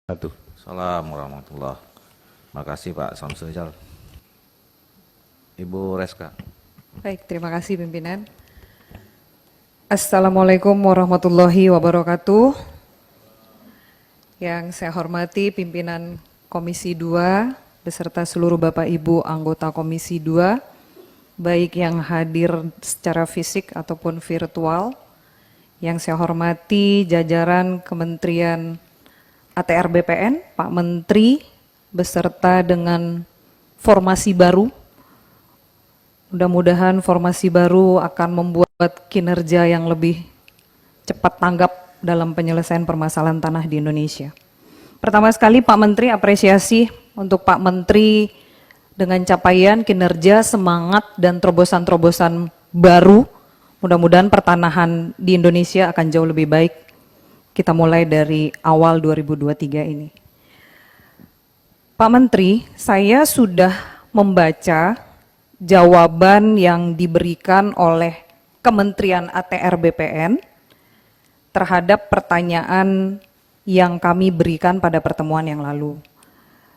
Assalamualaikum warahmatullahi wabarakatuh. Makasih Pak Samsul. Ibu Reska. Baik, terima kasih pimpinan. Assalamualaikum warahmatullahi wabarakatuh. Yang saya hormati pimpinan Komisi 2 beserta seluruh Bapak Ibu anggota Komisi 2, baik yang hadir secara fisik ataupun virtual. Yang saya hormati jajaran Kementerian ATR BPN, Pak Menteri, beserta dengan formasi baru. Mudah-mudahan formasi baru akan membuat kinerja yang lebih cepat tanggap dalam penyelesaian permasalahan tanah di Indonesia. Pertama sekali Pak Menteri, apresiasi untuk Pak Menteri dengan capaian, kinerja, semangat, dan terobosan-terobosan baru. Mudah-mudahan pertanahan di Indonesia akan jauh lebih baik. Kita mulai dari awal 2023 ini. Pak Menteri, saya sudah membaca jawaban yang diberikan oleh Kementerian ATR BPN terhadap pertanyaan yang kami berikan pada pertemuan yang lalu.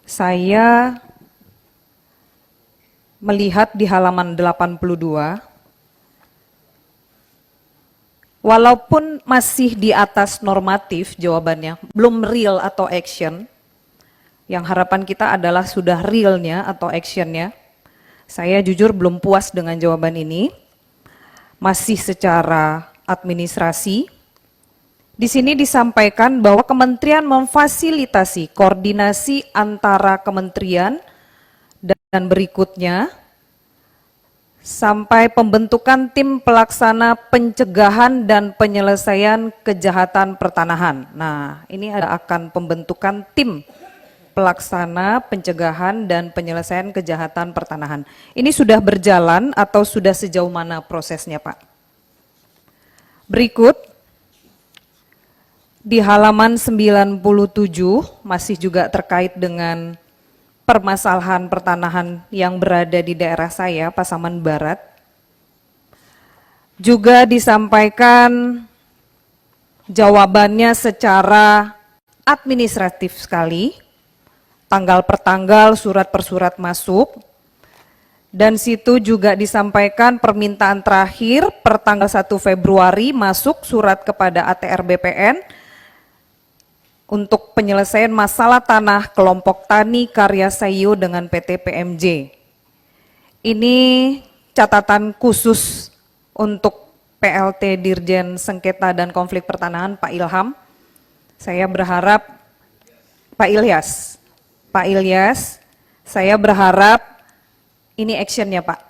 Saya melihat di halaman 82, walaupun masih di atas normatif jawabannya, belum real atau action, yang harapan kita adalah sudah realnya atau actionnya, saya jujur belum puas dengan jawaban ini, masih secara administrasi. Di sini disampaikan bahwa kementerian memfasilitasi koordinasi antara kementerian dan berikutnya, sampai pembentukan tim pelaksana pencegahan dan penyelesaian kejahatan pertanahan. Nah, ini akan pembentukan tim pelaksana pencegahan dan penyelesaian kejahatan pertanahan. Ini sudah berjalan atau sudah sejauh mana prosesnya, Pak? Berikut, di halaman 97, masih juga terkait dengan permasalahan pertanahan yang berada di daerah saya, Pasaman Barat. Juga disampaikan jawabannya secara administratif sekali, tanggal per tanggal, surat per surat masuk, dan situ juga disampaikan permintaan terakhir per tanggal 1 Februari masuk surat kepada ATR BPN untuk penyelesaian masalah tanah kelompok tani Karya Sayo dengan PT PMJ. Ini catatan khusus untuk PLT Dirjen Sengketa dan Konflik Pertanahan Pak Ilham. Saya berharap Pak Ilyas, saya berharap ini actionnya Pak.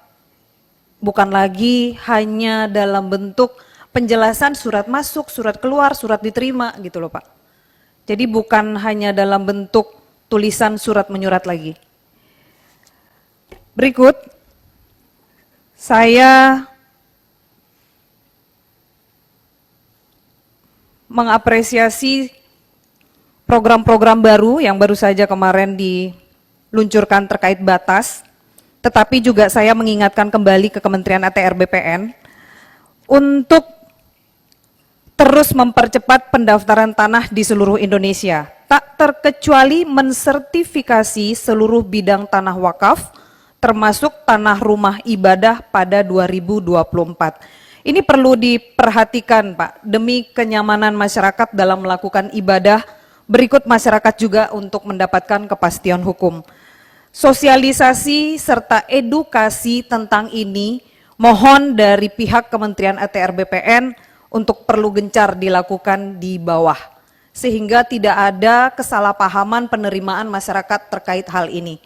Bukan lagi hanya dalam bentuk penjelasan surat masuk, surat keluar, surat diterima gitu loh Pak. Jadi bukan hanya dalam bentuk tulisan surat menyurat lagi. Berikut, saya mengapresiasi program-program baru yang baru saja kemarin diluncurkan terkait batas, tetapi juga saya mengingatkan kembali ke Kementerian ATR BPN untuk terus mempercepat pendaftaran tanah di seluruh Indonesia, tak terkecuali mensertifikasi seluruh bidang tanah wakaf, termasuk tanah rumah ibadah pada 2024. Ini perlu diperhatikan Pak, demi kenyamanan masyarakat dalam melakukan ibadah, berikut masyarakat juga untuk mendapatkan kepastian hukum. Sosialisasi serta edukasi tentang ini, mohon dari pihak Kementerian ATR BPN, untuk perlu gencar dilakukan di bawah, sehingga tidak ada kesalahpahaman penerimaan masyarakat terkait hal ini.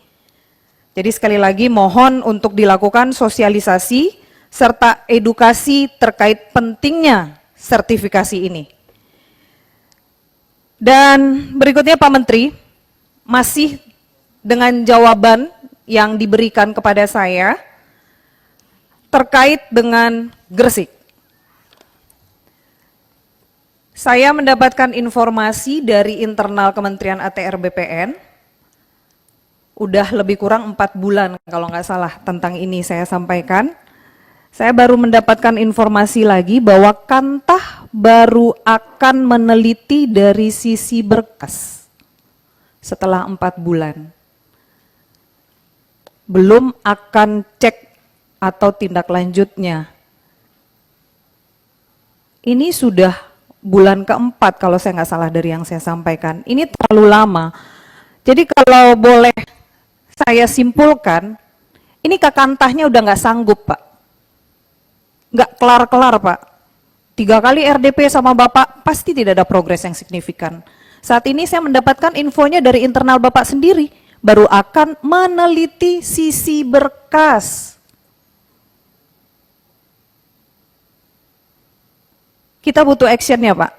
Jadi sekali lagi mohon untuk dilakukan sosialisasi serta edukasi terkait pentingnya sertifikasi ini. Dan berikutnya Pak Menteri, masih dengan jawaban yang diberikan kepada saya terkait dengan Gresik. Saya mendapatkan informasi dari internal Kementerian ATR BPN, udah lebih kurang 4 bulan kalau nggak salah tentang ini saya sampaikan. Saya baru mendapatkan informasi lagi bahwa Kantah baru akan meneliti dari sisi berkas. setelah 4 bulan. Belum akan cek atau tindak lanjutnya. Ini sudah bulan keempat kalau saya nggak salah dari yang saya sampaikan. Ini terlalu lama. Jadi kalau boleh saya simpulkan, ini Kakantahnya udah nggak sanggup, Pak. Nggak kelar-kelar, Pak. 3 kali RDP sama Bapak, pasti tidak ada progres yang signifikan. Saat ini saya mendapatkan infonya dari internal Bapak sendiri, baru akan meneliti sisi berkas. Kita butuh action-nya, Pak.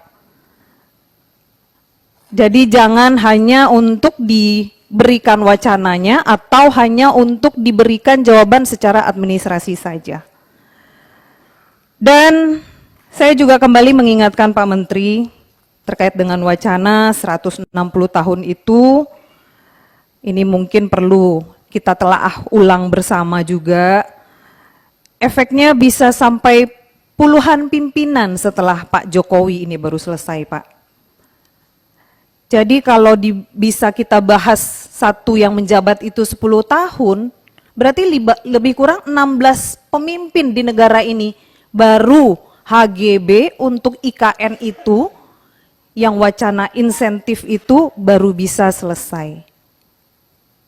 Jadi jangan hanya untuk diberikan wacananya atau hanya untuk diberikan jawaban secara administrasi saja. Dan saya juga kembali mengingatkan Pak Menteri terkait dengan wacana 160 tahun itu, ini mungkin perlu kita telaah ulang bersama juga. Efeknya bisa sampai puluhan pimpinan setelah Pak Jokowi ini baru selesai, Pak. Jadi kalau bisa kita bahas satu yang menjabat itu 10 tahun, berarti lebih kurang 16 pemimpin di negara ini baru HGB untuk IKN itu, yang wacana insentif itu baru bisa selesai.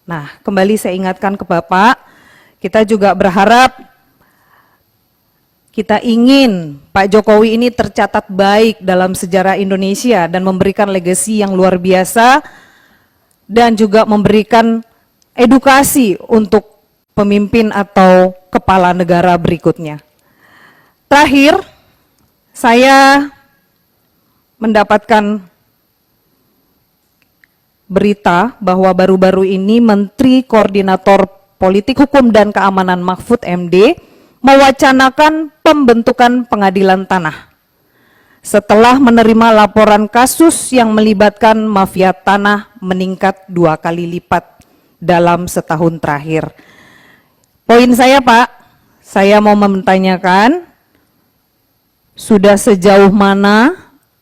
Nah, kembali saya ingatkan ke Bapak, kita juga berharap, kita ingin Pak Jokowi ini tercatat baik dalam sejarah Indonesia dan memberikan legasi yang luar biasa dan juga memberikan edukasi untuk pemimpin atau kepala negara berikutnya. Terakhir, saya mendapatkan berita bahwa baru-baru ini Menteri Koordinator Politik Hukum dan Keamanan Mahfud MD mewacanakan pembentukan pengadilan tanah setelah menerima laporan kasus yang melibatkan mafia tanah meningkat 2 kali lipat dalam setahun terakhir. Poin saya, Pak, saya mau mempertanyakan, sudah sejauh mana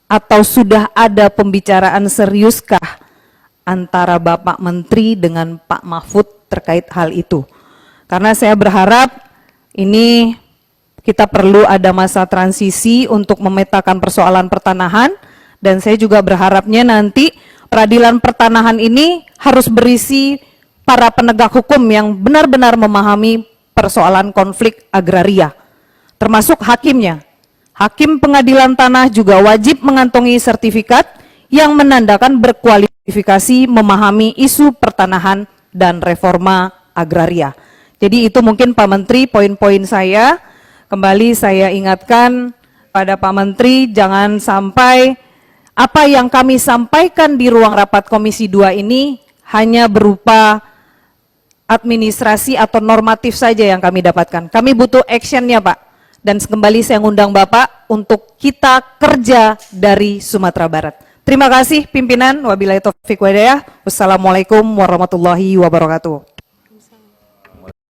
atau sudah ada pembicaraan seriuskah antara Bapak Menteri dengan Pak Mahfud terkait hal itu? Karena saya berharap ini kita perlu ada masa transisi untuk memetakan persoalan pertanahan, dan saya juga berharapnya nanti peradilan pertanahan ini harus berisi para penegak hukum yang benar-benar memahami persoalan konflik agraria, termasuk hakimnya. Hakim pengadilan tanah juga wajib mengantongi sertifikat yang menandakan berkualifikasi memahami isu pertanahan dan reforma agraria. Jadi itu mungkin Pak Menteri poin-poin saya. Kembali saya ingatkan pada Pak Menteri, jangan sampai apa yang kami sampaikan di ruang rapat Komisi 2 ini hanya berupa administrasi atau normatif saja yang kami dapatkan. Kami butuh action-nya, Pak. Dan kembali saya ngundang Bapak untuk kita kerja dari Sumatera Barat. Terima kasih pimpinan. Wabillahi taufiq wal hidayah. Wassalamualaikum warahmatullahi wabarakatuh.